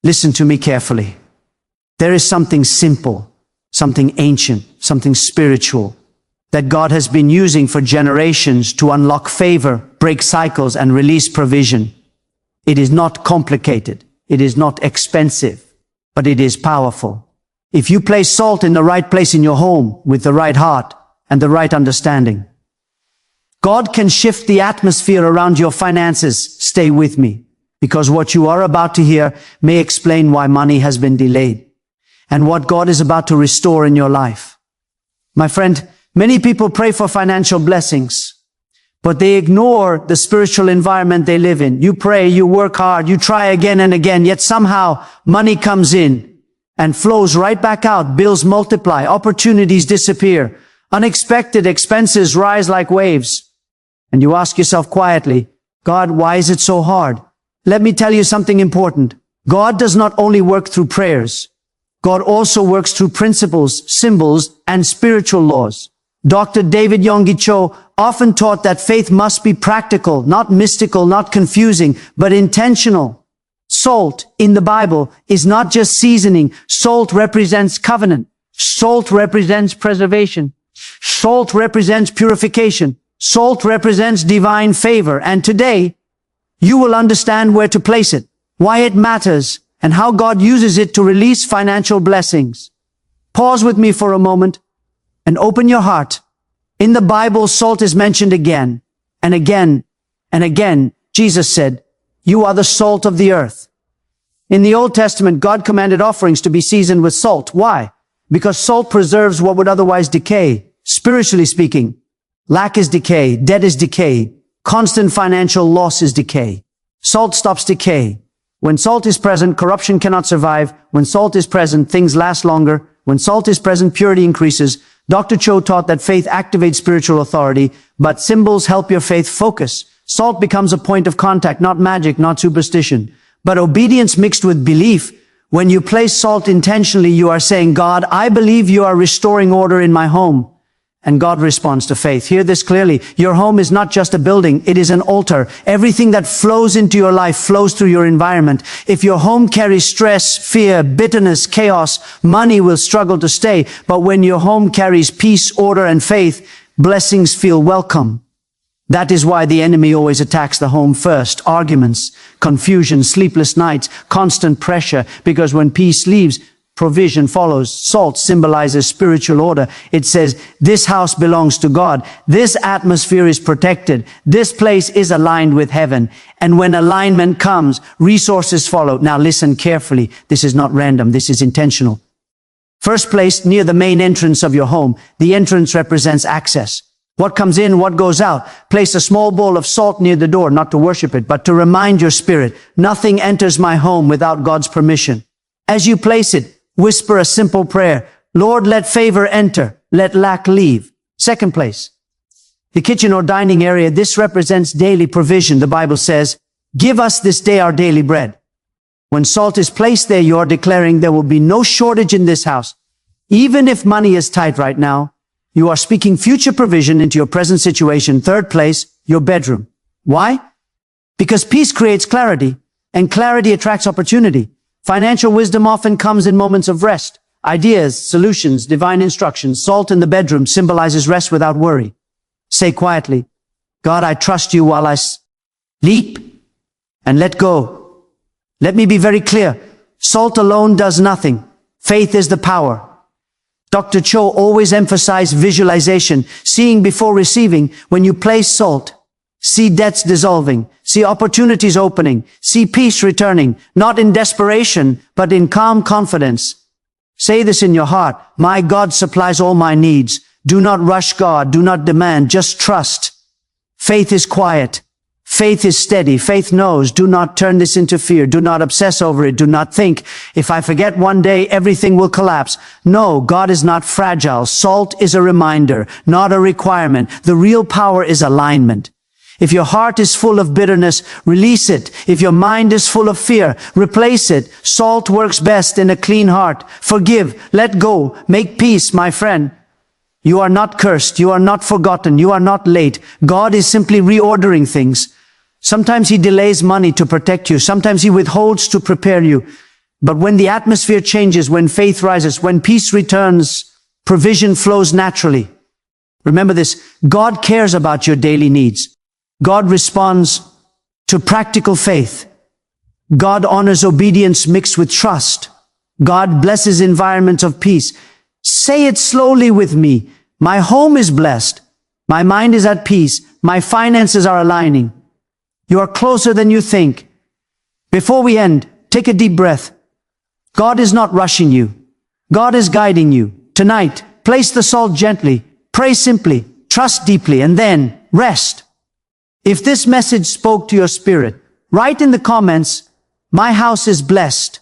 Listen to me carefully. There is something simple, something ancient, something spiritual that God has been using for generations to unlock favor, break cycles, and release provision. It is not complicated. It is not expensive, but it is powerful. If you place salt in the right place in your home with the right heart and the right understanding, God can shift the atmosphere around your finances. Stay with me, because what you are about to hear may explain why money has been delayed and what God is about to restore in your life. My friend, many people pray for financial blessings, but they ignore the spiritual environment they live in. You pray, you work hard, you try again and again, yet somehow money comes in and flows right back out. Bills multiply, opportunities disappear, unexpected expenses rise like waves. And you ask yourself quietly, God, why is it so hard? Let me tell you something important. God does not only work through prayers. God also works through principles, symbols, and spiritual laws. Dr. David Yonggi Cho often taught that faith must be practical, not mystical, not confusing, but intentional. Salt in the Bible is not just seasoning. Salt represents covenant. Salt represents preservation. Salt represents purification. Salt represents divine favor. And today, you will understand where to place it, why it matters, and how God uses it to release financial blessings. Pause with me for a moment and open your heart. In the Bible, salt is mentioned again and again and again. Jesus said, "You are the salt of the earth." In the Old Testament, God commanded offerings to be seasoned with salt. Why? Because salt preserves what would otherwise decay. Spiritually speaking, lack is decay, debt is decay, constant financial loss is decay. Salt stops decay. When salt is present, corruption cannot survive. When salt is present, things last longer. When salt is present, purity increases. Dr. Cho taught that faith activates spiritual authority, but symbols help your faith focus. Salt becomes a point of contact, not magic, not superstition, but obedience mixed with belief. When you place salt intentionally, you are saying, God, I believe you are restoring order in my home. And God responds to faith. Hear this clearly. Your home is not just a building. It is an altar. Everything that flows into your life flows through your environment. If your home carries stress, fear, bitterness, chaos, money will struggle to stay. But when your home carries peace, order, and faith, blessings feel welcome. That is why the enemy always attacks the home first. Arguments, confusion, sleepless nights, constant pressure. Because when peace leaves, provision follows. Salt symbolizes spiritual order. It says, this house belongs to God. This atmosphere is protected. This place is aligned with heaven. And when alignment comes, resources follow. Now listen carefully. This is not random. This is intentional. First place, near the main entrance of your home. The entrance represents access. What comes in, what goes out. Place a small bowl of salt near the door, not to worship it, but to remind your spirit, nothing enters my home without God's permission. As you place it, whisper a simple prayer. Lord, let favor enter. Let lack leave. Second place, the kitchen or dining area. This represents daily provision. The Bible says, give us this day our daily bread. When salt is placed there, you are declaring there will be no shortage in this house. Even if money is tight right now, you are speaking future provision into your present situation. Third place, your bedroom. Why? Because peace creates clarity, and clarity attracts opportunity. Financial wisdom often comes in moments of rest. Ideas, solutions, divine instructions. Salt in the bedroom symbolizes rest without worry. Say quietly, God, I trust you while I sleep and let go. Let me be very clear. Salt alone does nothing. Faith is the power. Dr. Cho always emphasized visualization, seeing before receiving. When you place salt, see debts dissolving, see opportunities opening, see peace returning, not in desperation, but in calm confidence. Say this in your heart, my God supplies all my needs. Do not rush God, do not demand, just trust. Faith is quiet. Faith is steady. Faith knows. Do not turn this into fear. Do not obsess over it. Do not think, if I forget one day, everything will collapse. No, God is not fragile. Salt is a reminder, not a requirement. The real power is alignment. If your heart is full of bitterness, release it. If your mind is full of fear, replace it. Salt works best in a clean heart. Forgive, let go, make peace, my friend. You are not cursed. You are not forgotten. You are not late. God is simply reordering things. Sometimes He delays money to protect you. Sometimes He withholds to prepare you. But when the atmosphere changes, when faith rises, when peace returns, provision flows naturally. Remember this, God cares about your daily needs. God responds to practical faith. God honors obedience mixed with trust. God blesses environments of peace. Say it slowly with me. My home is blessed. My mind is at peace. My finances are aligning. You are closer than you think. Before we end, take a deep breath. God is not rushing you. God is guiding you. Tonight, place the salt gently, pray simply, trust deeply, and then rest. If this message spoke to your spirit, write in the comments, "My house is blessed."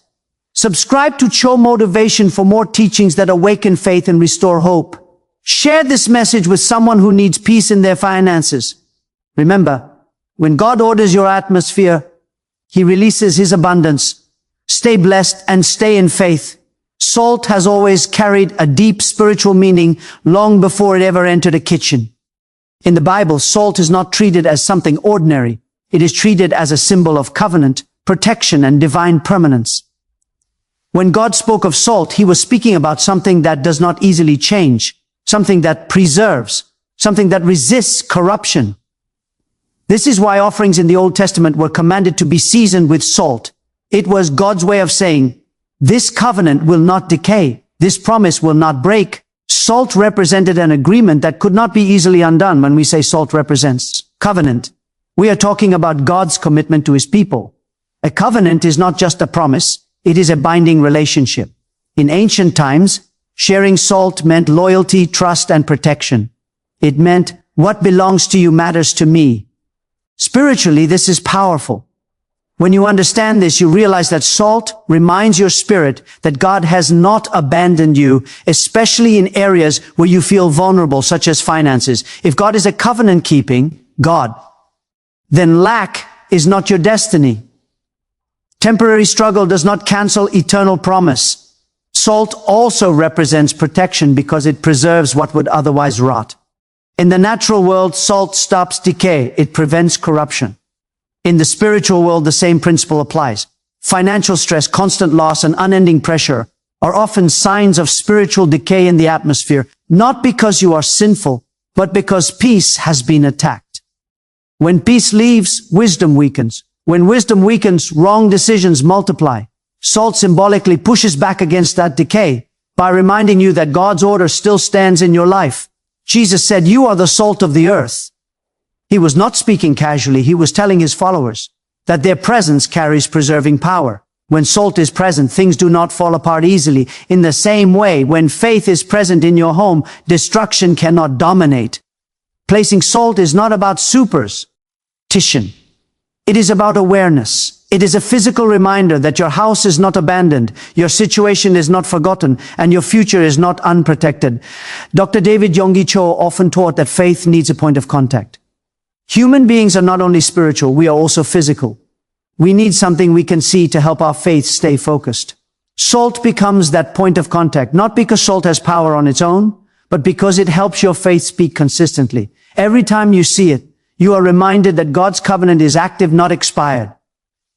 Subscribe to Cho Motivation for more teachings that awaken faith and restore hope. Share this message with someone who needs peace in their finances. Remember, when God orders your atmosphere, He releases His abundance. Stay blessed and stay in faith. Salt has always carried a deep spiritual meaning long before it ever entered a kitchen. In the Bible, salt is not treated as something ordinary. It is treated as a symbol of covenant, protection, and divine permanence. When God spoke of salt, He was speaking about something that does not easily change, something that preserves, something that resists corruption. This is why offerings in the Old Testament were commanded to be seasoned with salt. It was God's way of saying, this covenant will not decay. This promise will not break. Salt represented an agreement that could not be easily undone. When we say salt represents covenant, we are talking about God's commitment to His people. A covenant is not just a promise. It is a binding relationship. In ancient times, sharing salt meant loyalty, trust, and protection. It meant, what belongs to you matters to me. Spiritually, this is powerful. When you understand this, you realize that salt reminds your spirit that God has not abandoned you, especially in areas where you feel vulnerable, such as finances. If God is a covenant-keeping God, then lack is not your destiny. Temporary struggle does not cancel eternal promise. Salt also represents protection because it preserves what would otherwise rot. In the natural world, salt stops decay. It prevents corruption. In the spiritual world, the same principle applies. Financial stress, constant loss, and unending pressure are often signs of spiritual decay in the atmosphere, not because you are sinful, but because peace has been attacked. When peace leaves, wisdom weakens. When wisdom weakens, wrong decisions multiply. Salt symbolically pushes back against that decay by reminding you that God's order still stands in your life. Jesus said, "You are the salt of the earth." He was not speaking casually. He was telling His followers that their presence carries preserving power. When salt is present, things do not fall apart easily. In the same way, when faith is present in your home, destruction cannot dominate. Placing salt is not about superstition. It is about awareness. It is a physical reminder that your house is not abandoned, your situation is not forgotten, and your future is not unprotected. Dr. David Yonggi Cho often taught that faith needs a point of contact. Human beings are not only spiritual, we are also physical. We need something we can see to help our faith stay focused. Salt becomes that point of contact, not because salt has power on its own, but because it helps your faith speak consistently. Every time you see it, you are reminded that God's covenant is active, not expired.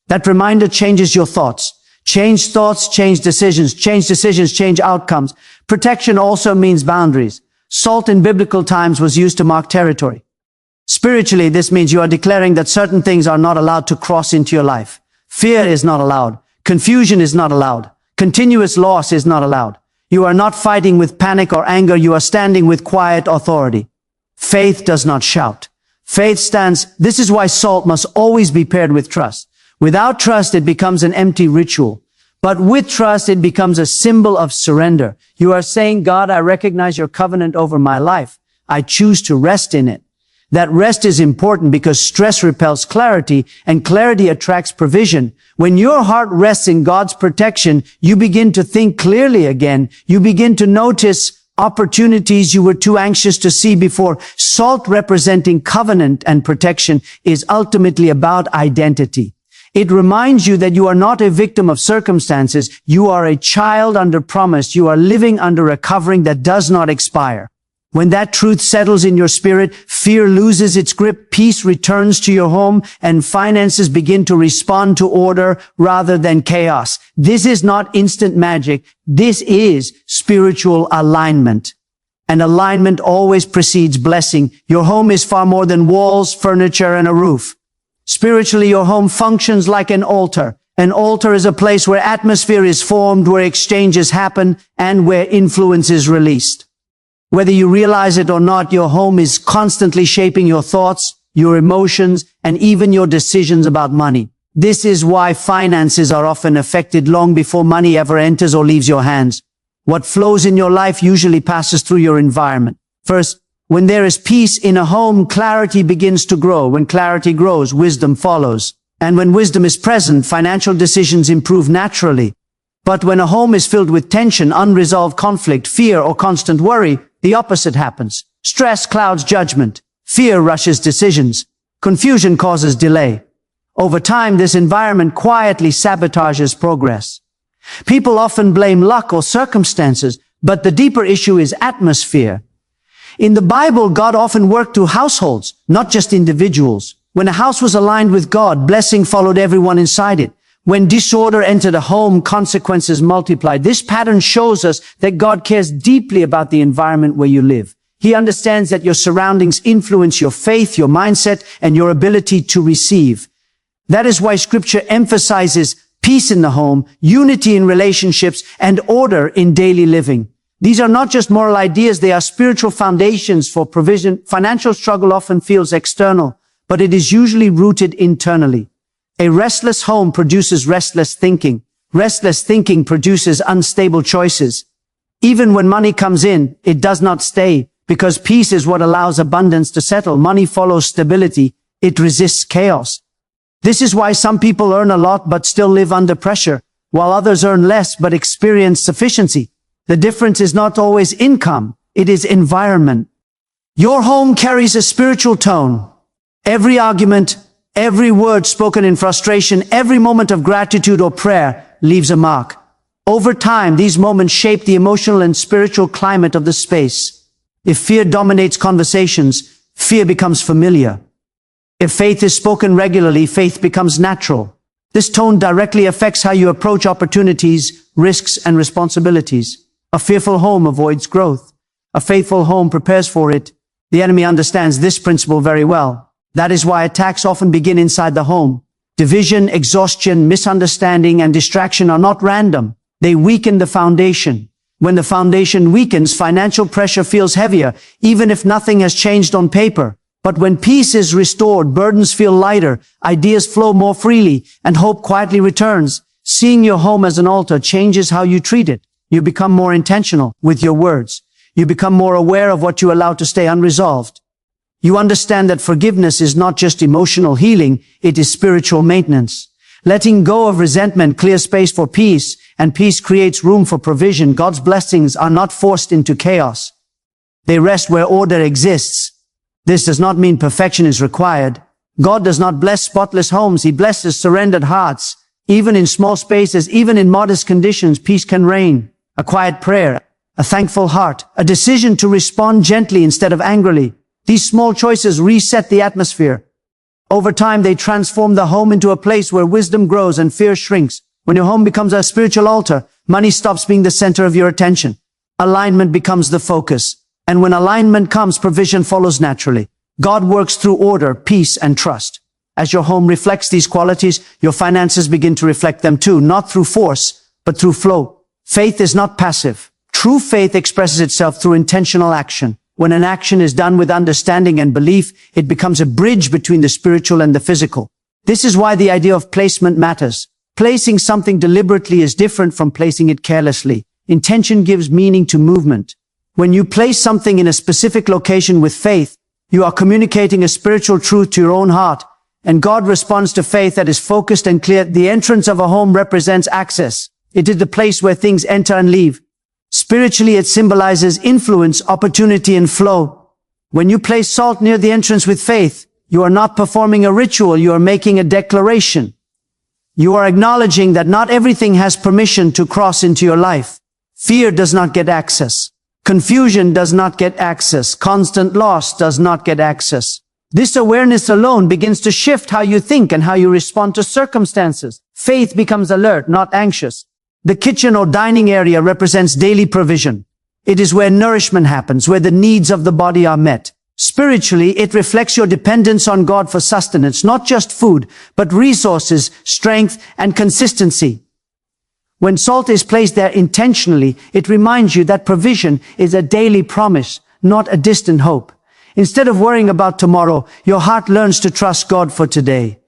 That reminder changes your thoughts. Change thoughts, change decisions. Change decisions, change outcomes. Protection also means boundaries. Salt in biblical times was used to mark territory. Spiritually, this means you are declaring that certain things are not allowed to cross into your life. Fear is not allowed. Confusion is not allowed. Continuous loss is not allowed. You are not fighting with panic or anger. You are standing with quiet authority. Faith does not shout. Faith stands. This is why salt must always be paired with trust. Without trust, it becomes an empty ritual. But with trust, it becomes a symbol of surrender. You are saying, God, I recognize your covenant over my life. I choose to rest in it. That rest is important because stress repels clarity and clarity attracts provision. When your heart rests in God's protection, you begin to think clearly again. You begin to notice opportunities you were too anxious to see before. Salt representing covenant and protection is ultimately about identity. It reminds you that you are not a victim of circumstances. You are a child under promise. You are living under a covering that does not expire. When that truth settles in your spirit, fear loses its grip, peace returns to your home, and finances begin to respond to order rather than chaos. This is not instant magic. This is spiritual alignment. And alignment always precedes blessing. Your home is far more than walls, furniture, and a roof. Spiritually, your home functions like an altar. An altar is a place where atmosphere is formed, where exchanges happen, and where influence is released. Whether you realize it or not, your home is constantly shaping your thoughts, your emotions, and even your decisions about money. This is why finances are often affected long before money ever enters or leaves your hands. What flows in your life usually passes through your environment. First, when there is peace in a home, clarity begins to grow. When clarity grows, wisdom follows. And when wisdom is present, financial decisions improve naturally. But when a home is filled with tension, unresolved conflict, fear, or constant worry, the opposite happens. Stress clouds judgment. Fear rushes decisions. Confusion causes delay. Over time, this environment quietly sabotages progress. People often blame luck or circumstances, but the deeper issue is atmosphere. In the Bible, God often worked through households, not just individuals. When a house was aligned with God, blessing followed everyone inside it. When disorder entered a home, consequences multiplied. This pattern shows us that God cares deeply about the environment where you live. He understands that your surroundings influence your faith, your mindset, and your ability to receive. That is why Scripture emphasizes peace in the home, unity in relationships, and order in daily living. These are not just moral ideas, they are spiritual foundations for provision. Financial struggle often feels external, but it is usually rooted internally. A restless home produces restless thinking. Restless thinking produces unstable choices. Even when money comes in, it does not stay, because peace is what allows abundance to settle. Money follows stability. It resists chaos. This is why some people earn a lot but still live under pressure, while others earn less but experience sufficiency. The difference is not always income, it is environment. Your home carries a spiritual tone. Every argument, every word spoken in frustration, every moment of gratitude or prayer leaves a mark. Over time, these moments shape the emotional and spiritual climate of the space. If fear dominates conversations, fear becomes familiar. If faith is spoken regularly, faith becomes natural. This tone directly affects how you approach opportunities, risks, and responsibilities. A fearful home avoids growth. A faithful home prepares for it. The enemy understands this principle very well. That is why attacks often begin inside the home. Division, exhaustion, misunderstanding, and distraction are not random. They weaken the foundation. When the foundation weakens, financial pressure feels heavier, even if nothing has changed on paper. But when peace is restored, burdens feel lighter, ideas flow more freely, and hope quietly returns. Seeing your home as an altar changes how you treat it. You become more intentional with your words. You become more aware of what you allow to stay unresolved. You understand that forgiveness is not just emotional healing, it is spiritual maintenance. Letting go of resentment clears space for peace, and peace creates room for provision. God's blessings are not forced into chaos. They rest where order exists. This does not mean perfection is required. God does not bless spotless homes. He blesses surrendered hearts. Even in small spaces, even in modest conditions, peace can reign. A quiet prayer, a thankful heart, a decision to respond gently instead of angrily. These small choices reset the atmosphere. Over time, they transform the home into a place where wisdom grows and fear shrinks. When your home becomes a spiritual altar, money stops being the center of your attention. Alignment becomes the focus. And when alignment comes, provision follows naturally. God works through order, peace, and trust. As your home reflects these qualities, your finances begin to reflect them too, not through force, but through flow. Faith is not passive. True faith expresses itself through intentional action. When an action is done with understanding and belief, it becomes a bridge between the spiritual and the physical. This is why the idea of placement matters. Placing something deliberately is different from placing it carelessly. Intention gives meaning to movement. When you place something in a specific location with faith, you are communicating a spiritual truth to your own heart, and God responds to faith that is focused and clear. The entrance of a home represents access. It is the place where things enter and leave. Spiritually, it symbolizes influence, opportunity, and flow. When you place salt near the entrance with faith, you are not performing a ritual, you are making a declaration. You are acknowledging that not everything has permission to cross into your life. Fear does not get access. Confusion does not get access. Constant loss does not get access. This awareness alone begins to shift how you think and how you respond to circumstances. Faith becomes alert, not anxious. The kitchen or dining area represents daily provision. It is where nourishment happens, where the needs of the body are met. Spiritually, it reflects your dependence on God for sustenance, not just food, but resources, strength, and consistency. When salt is placed there intentionally, it reminds you that provision is a daily promise, not a distant hope. Instead of worrying about tomorrow, your heart learns to trust God for today.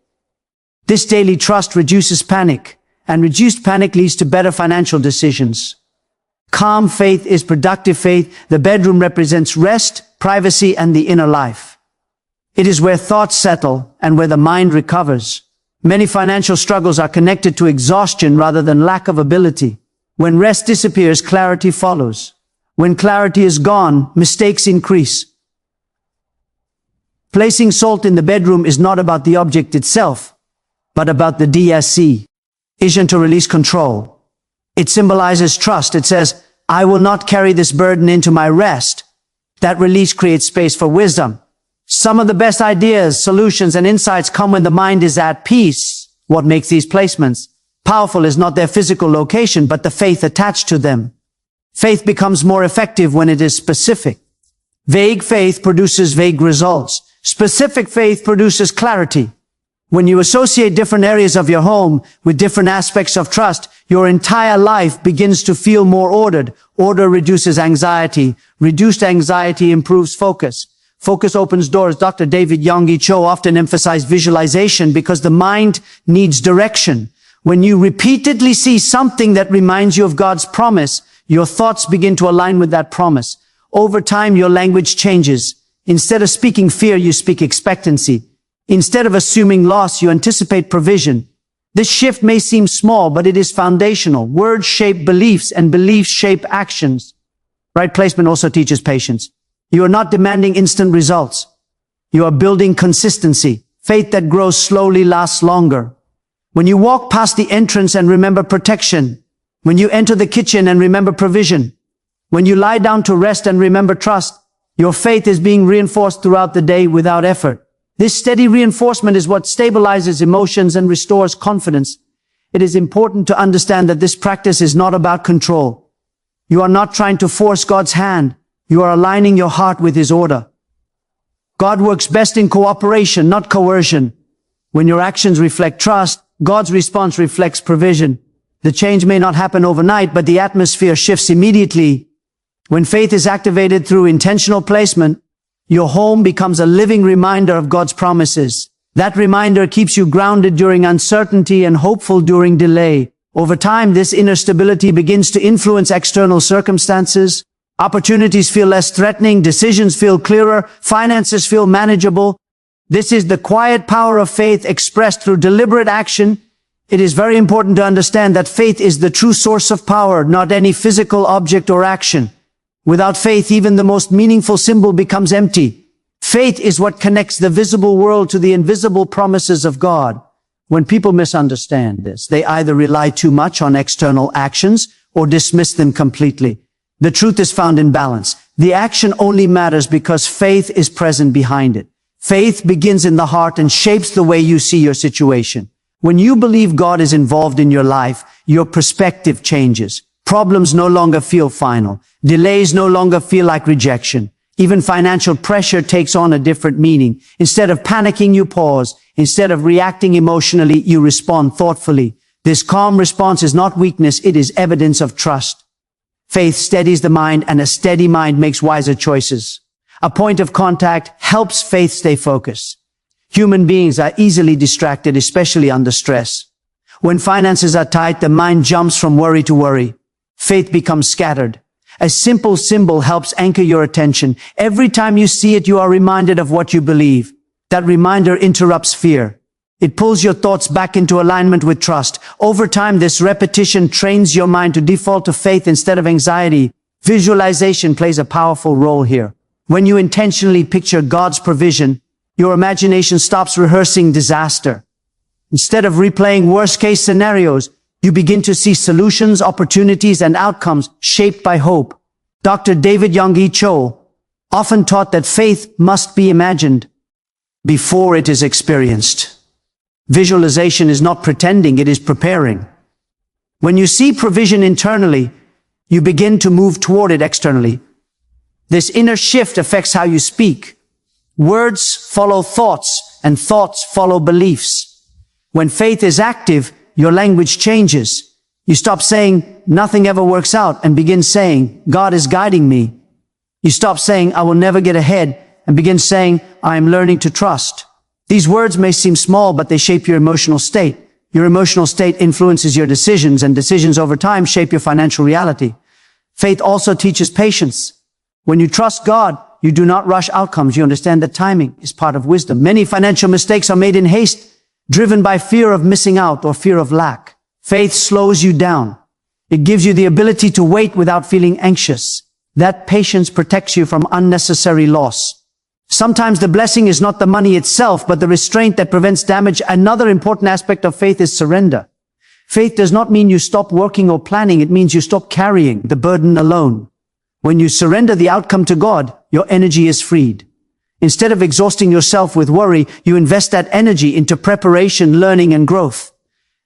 This daily trust reduces panic, and reduced panic leads to better financial decisions. Calm faith is productive faith. The bedroom represents rest, privacy, and the inner life. It is where thoughts settle and where the mind recovers. Many financial struggles are connected to exhaustion rather than lack of ability. When rest disappears, clarity follows. When clarity is gone, mistakes increase. Placing salt in the bedroom is not about the object itself, but about the DSC, decision to release control. It symbolizes trust. It says, I will not carry this burden into my rest. That release creates space for wisdom. Some of the best ideas, solutions, and insights come when the mind is at peace. What makes these placements powerful is not their physical location, but the faith attached to them. Faith becomes more effective when it is specific. Vague faith produces vague results. Specific faith produces clarity. When you associate different areas of your home with different aspects of trust, your entire life begins to feel more ordered. Order reduces anxiety. Reduced anxiety improves focus. Focus opens doors. Dr. David Yonggi Cho often emphasized visualization because the mind needs direction. When you repeatedly see something that reminds you of God's promise, your thoughts begin to align with that promise. Over time, your language changes. Instead of speaking fear, you speak expectancy. Instead of assuming loss, you anticipate provision. This shift may seem small, but it is foundational. Words shape beliefs, and beliefs shape actions. Right placement also teaches patience. You are not demanding instant results. You are building consistency. Faith that grows slowly lasts longer. When you walk past the entrance and remember protection. When you enter the kitchen and remember provision. When you lie down to rest and remember trust. Your faith is being reinforced throughout the day without effort. This steady reinforcement is what stabilizes emotions and restores confidence. It is important to understand that this practice is not about control. You are not trying to force God's hand. You are aligning your heart with His order. God works best in cooperation, not coercion. When your actions reflect trust, God's response reflects provision. The change may not happen overnight, but the atmosphere shifts immediately. When faith is activated through intentional placement, your home becomes a living reminder of God's promises. That reminder keeps you grounded during uncertainty and hopeful during delay. Over time, this inner stability begins to influence external circumstances. Opportunities feel less threatening, decisions feel clearer, finances feel manageable. This is the quiet power of faith expressed through deliberate action. It is very important to understand that faith is the true source of power, not any physical object or action. Without faith, even the most meaningful symbol becomes empty. Faith is what connects the visible world to the invisible promises of God. When people misunderstand this, they either rely too much on external actions or dismiss them completely. The truth is found in balance. The action only matters because faith is present behind it. Faith begins in the heart and shapes the way you see your situation. When you believe God is involved in your life, your perspective changes. Problems no longer feel final. Delays no longer feel like rejection. Even financial pressure takes on a different meaning. Instead of panicking, you pause. Instead of reacting emotionally, you respond thoughtfully. This calm response is not weakness, it is evidence of trust. Faith steadies the mind, and a steady mind makes wiser choices. A point of contact helps faith stay focused. Human beings are easily distracted, especially under stress. When finances are tight, the mind jumps from worry to worry. Faith becomes scattered. A simple symbol helps anchor your attention. Every time you see it, you are reminded of what you believe. That reminder interrupts fear. It pulls your thoughts back into alignment with trust. Over time, this repetition trains your mind to default to faith instead of anxiety. Visualization plays a powerful role here. When you intentionally picture God's provision, your imagination stops rehearsing disaster. Instead of replaying worst-case scenarios, you begin to see solutions, opportunities, and outcomes shaped by hope. Dr. David Yonggi Cho often taught that faith must be imagined before it is experienced. Visualization is not pretending, it is preparing. When you see provision internally, you begin to move toward it externally. This inner shift affects how you speak. Words follow thoughts, and thoughts follow beliefs. When faith is active, your language changes. You stop saying, nothing ever works out, and begin saying, God is guiding me. You stop saying, I will never get ahead, and begin saying, I am learning to trust. These words may seem small, but they shape your emotional state. Your emotional state influences your decisions, and decisions over time shape your financial reality. Faith also teaches patience. When you trust God, you do not rush outcomes. You understand that timing is part of wisdom. Many financial mistakes are made in haste, driven by fear of missing out or fear of lack. Faith slows you down. It gives you the ability to wait without feeling anxious. That patience protects you from unnecessary loss. Sometimes the blessing is not the money itself, but the restraint that prevents damage. Another important aspect of faith is surrender. Faith does not mean you stop working or planning. It means you stop carrying the burden alone. When you surrender the outcome to God, your energy is freed. Instead of exhausting yourself with worry, you invest that energy into preparation, learning, and growth.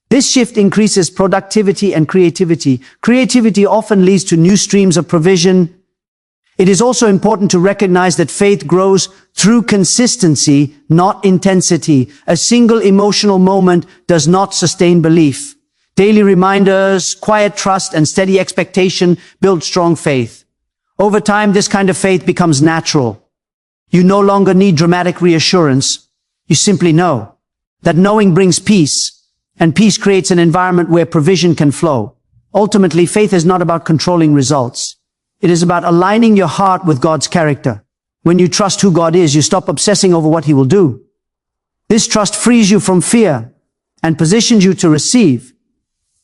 This shift increases productivity and creativity. Creativity often leads to new streams of provision. It is also important to recognize that faith grows through consistency, not intensity. A single emotional moment does not sustain belief. Daily reminders, quiet trust, and steady expectation build strong faith. Over time, this kind of faith becomes natural. You no longer need dramatic reassurance. You simply know. That knowing brings peace, and peace creates an environment where provision can flow. Ultimately, faith is not about controlling results. It is about aligning your heart with God's character. When you trust who God is, you stop obsessing over what He will do. This trust frees you from fear and positions you to receive.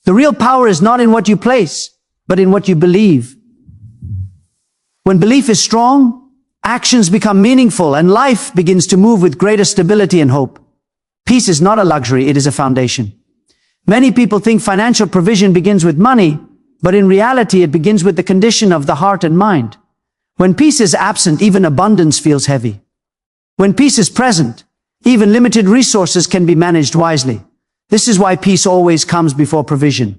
The real power is not in what you place, but in what you believe. When belief is strong, actions become meaningful and life begins to move with greater stability and hope. Peace is not a luxury, it is a foundation. Many people think financial provision begins with money, but in reality it begins with the condition of the heart and mind. When peace is absent, even abundance feels heavy. When peace is present, even limited resources can be managed wisely. This is why peace always comes before provision.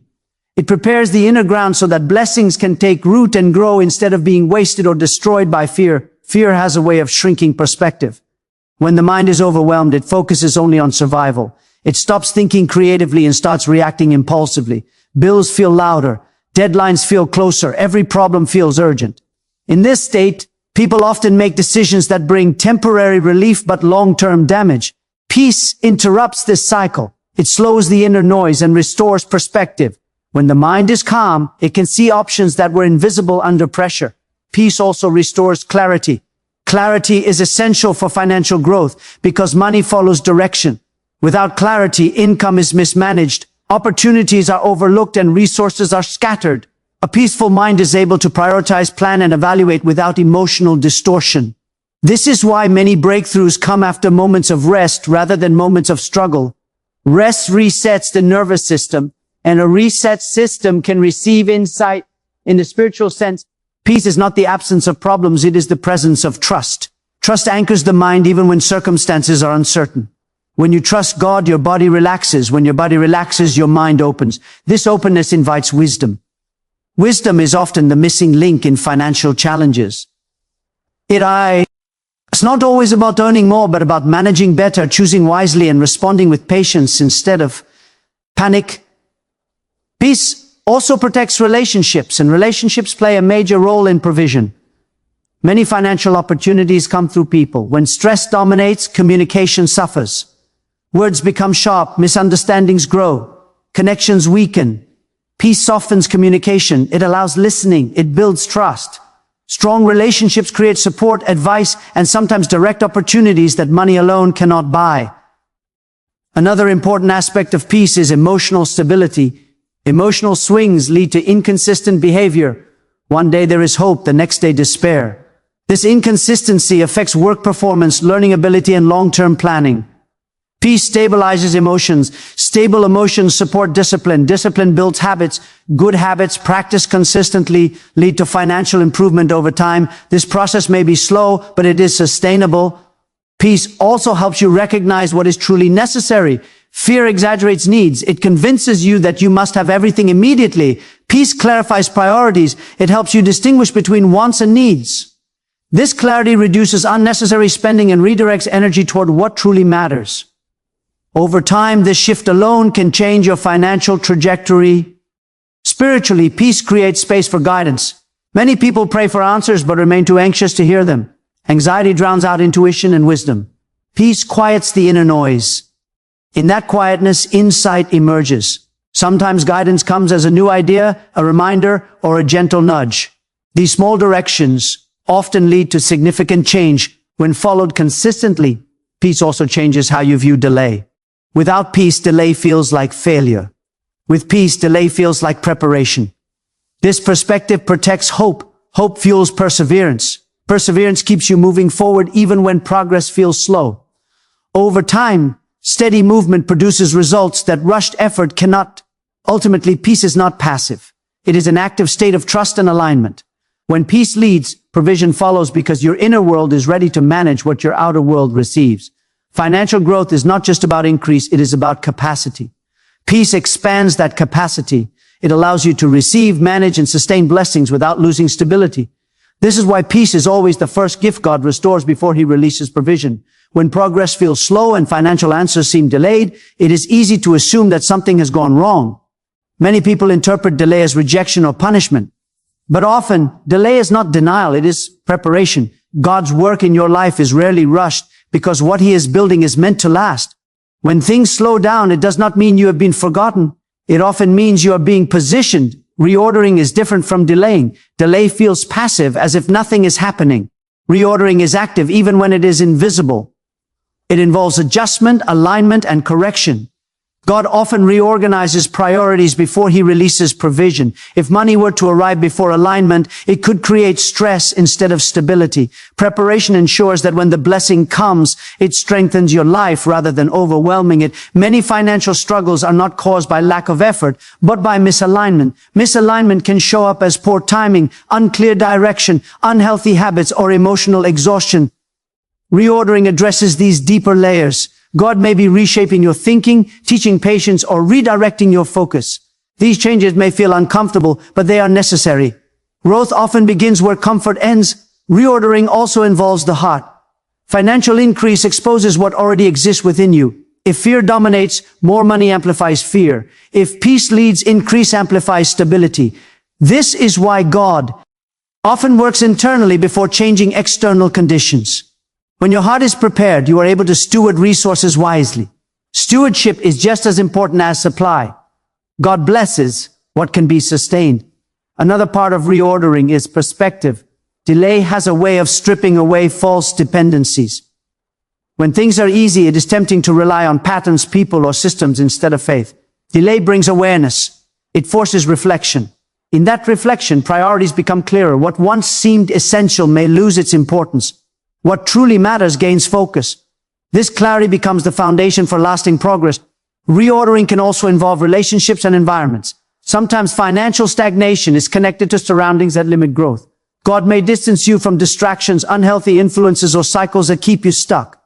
It prepares the inner ground so that blessings can take root and grow instead of being wasted or destroyed by fear. Fear has a way of shrinking perspective. When the mind is overwhelmed, it focuses only on survival. It stops thinking creatively and starts reacting impulsively. Bills feel louder. Deadlines feel closer. Every problem feels urgent. In this state, people often make decisions that bring temporary relief but long-term damage. Peace interrupts this cycle. It slows the inner noise and restores perspective. When the mind is calm, it can see options that were invisible under pressure. Peace also restores clarity. Clarity is essential for financial growth because money follows direction. Without clarity, income is mismanaged, opportunities are overlooked, and resources are scattered. A peaceful mind is able to prioritize, plan, and evaluate without emotional distortion. This is why many breakthroughs come after moments of rest rather than moments of struggle. Rest resets the nervous system, and a reset system can receive insight. In the spiritual sense, peace is not the absence of problems, it is the presence of trust. Trust anchors the mind even when circumstances are uncertain. When you trust God, your body relaxes. When your body relaxes, your mind opens. This openness invites wisdom. Wisdom is often the missing link in financial challenges. It's not always about earning more, but about managing better, choosing wisely, and responding with patience instead of panic. Peace also protects relationships, and relationships play a major role in provision. Many financial opportunities come through people. When stress dominates, communication suffers. Words become sharp, misunderstandings grow, connections weaken. Peace softens communication. It allows listening. It builds trust. Strong relationships create support, advice, and sometimes direct opportunities that money alone cannot buy. Another important aspect of peace is emotional stability. Emotional swings lead to inconsistent behavior. One day there is hope, the next day despair. This inconsistency affects work performance, learning ability, and long-term planning. Peace stabilizes emotions. Stable emotions support discipline. Discipline builds habits. Good habits, practiced consistently, lead to financial improvement over time. This process may be slow, but it is sustainable. Peace also helps you recognize what is truly necessary. Fear exaggerates needs. It convinces you that you must have everything immediately. Peace clarifies priorities. It helps you distinguish between wants and needs. This clarity reduces unnecessary spending and redirects energy toward what truly matters. Over time, this shift alone can change your financial trajectory. Spiritually, peace creates space for guidance. Many people pray for answers but remain too anxious to hear them. Anxiety drowns out intuition and wisdom. Peace quiets the inner noise. In that quietness, insight emerges. Sometimes guidance comes as a new idea, a reminder, or a gentle nudge. These small directions often lead to significant change when followed consistently. Peace also changes how you view delay. Without peace, delay feels like failure. With peace, delay feels like preparation. This perspective protects hope. Hope fuels perseverance. Perseverance keeps you moving forward even when progress feels slow. Over time, steady movement produces results that rushed effort cannot. Ultimately, peace is not passive. It is an active state of trust and alignment. When peace leads, provision follows because your inner world is ready to manage what your outer world receives. Financial growth is not just about increase, it is about capacity. Peace expands that capacity. It allows you to receive, manage, and sustain blessings without losing stability. This is why peace is always the first gift God restores before he releases provision. When progress feels slow and financial answers seem delayed, it is easy to assume that something has gone wrong. Many people interpret delay as rejection or punishment. But often, delay is not denial, it is preparation. God's work in your life is rarely rushed because what he is building is meant to last. When things slow down, it does not mean you have been forgotten. It often means you are being positioned. Reordering is different from delaying. Delay feels passive, as if nothing is happening. Reordering is active even when it is invisible. It involves adjustment, alignment, and correction. God often reorganizes priorities before he releases provision. If money were to arrive before alignment, it could create stress instead of stability. Preparation ensures that when the blessing comes, it strengthens your life rather than overwhelming it. Many financial struggles are not caused by lack of effort, but by misalignment. Misalignment can show up as poor timing, unclear direction, unhealthy habits, or emotional exhaustion. Reordering addresses these deeper layers. God may be reshaping your thinking, teaching patience, or redirecting your focus. These changes may feel uncomfortable, but they are necessary. Growth often begins where comfort ends. Reordering also involves the heart. Financial increase exposes what already exists within you. If fear dominates, more money amplifies fear. If peace leads, increase amplifies stability. This is why God often works internally before changing external conditions. When your heart is prepared, you are able to steward resources wisely. Stewardship is just as important as supply. God blesses what can be sustained. Another part of reordering is perspective. Delay has a way of stripping away false dependencies. When things are easy, it is tempting to rely on patterns, people, or systems instead of faith. Delay brings awareness. It forces reflection. In that reflection, priorities become clearer. What once seemed essential may lose its importance. What truly matters gains focus. This clarity becomes the foundation for lasting progress. Reordering can also involve relationships and environments. Sometimes financial stagnation is connected to surroundings that limit growth. God may distance you from distractions, unhealthy influences, or cycles that keep you stuck.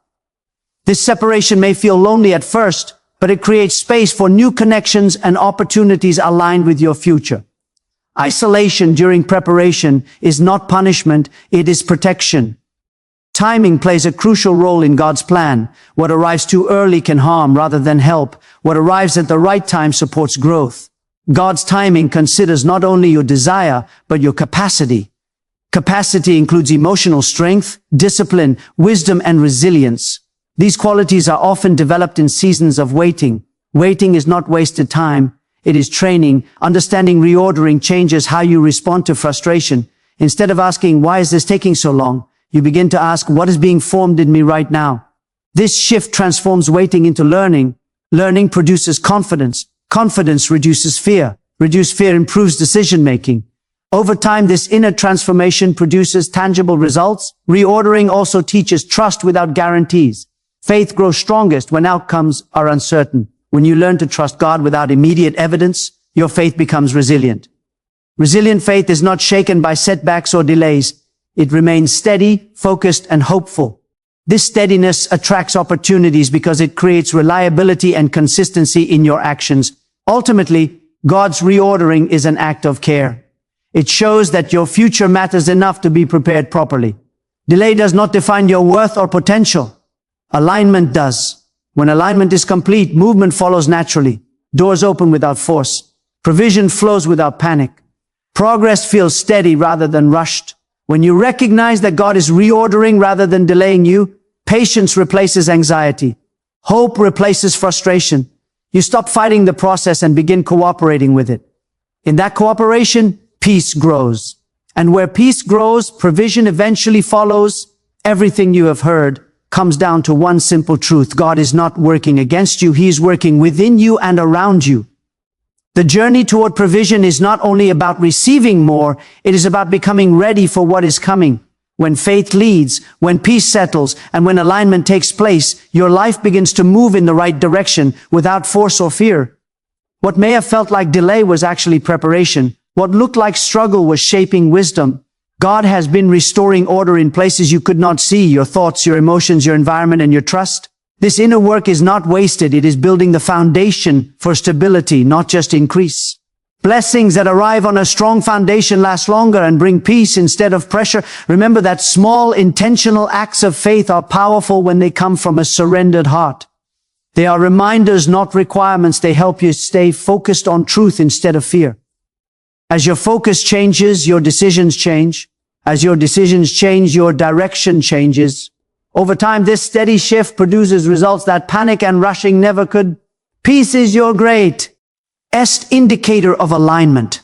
This separation may feel lonely at first, but it creates space for new connections and opportunities aligned with your future. Isolation during preparation is not punishment, it is protection. Timing plays a crucial role in God's plan. What arrives too early can harm rather than help. What arrives at the right time supports growth. God's timing considers not only your desire, but your capacity. Capacity includes emotional strength, discipline, wisdom, and resilience. These qualities are often developed in seasons of waiting. Waiting is not wasted time. It is training. Understanding reordering changes how you respond to frustration. Instead of asking, why is this taking so long? You begin to ask, what is being formed in me right now? This shift transforms waiting into learning. Learning produces confidence. Confidence reduces fear. Reduced fear improves decision-making. Over time, this inner transformation produces tangible results. Reordering also teaches trust without guarantees. Faith grows strongest when outcomes are uncertain. When you learn to trust God without immediate evidence, your faith becomes resilient. Resilient faith is not shaken by setbacks or delays. It remains steady, focused, and hopeful. This steadiness attracts opportunities because it creates reliability and consistency in your actions. Ultimately, God's reordering is an act of care. It shows that your future matters enough to be prepared properly. Delay does not define your worth or potential. Alignment does. When alignment is complete, movement follows naturally. Doors open without force. Provision flows without panic. Progress feels steady rather than rushed. When you recognize that God is reordering rather than delaying you, patience replaces anxiety. Hope replaces frustration. You stop fighting the process and begin cooperating with it. In that cooperation, peace grows. And where peace grows, provision eventually follows. Everything you have heard comes down to one simple truth. God is not working against you. He is working within you and around you. The journey toward provision is not only about receiving more, it is about becoming ready for what is coming. When faith leads, when peace settles, and when alignment takes place, your life begins to move in the right direction without force or fear. What may have felt like delay was actually preparation. What looked like struggle was shaping wisdom. God has been restoring order in places you could not see, your thoughts, your emotions, your environment, and your trust. This inner work is not wasted. It is building the foundation for stability, not just increase. Blessings that arrive on a strong foundation last longer and bring peace instead of pressure. Remember that small, intentional acts of faith are powerful when they come from a surrendered heart. They are reminders, not requirements. They help you stay focused on truth instead of fear. As your focus changes, your decisions change. As your decisions change, your direction changes. Over time, this steady shift produces results that panic and rushing never could. Peace is your greatest indicator of alignment.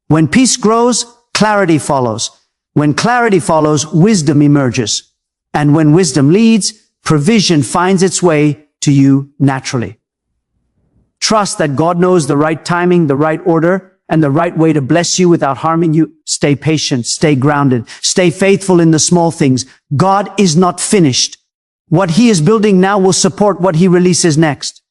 When peace grows, clarity follows. When clarity follows, wisdom emerges. And when wisdom leads, provision finds its way to you naturally. Trust that God knows the right timing, the right order, and the right way to bless you without harming you. Stay patient, stay grounded, stay faithful in the small things. God is not finished. What He is building now will support what He releases next.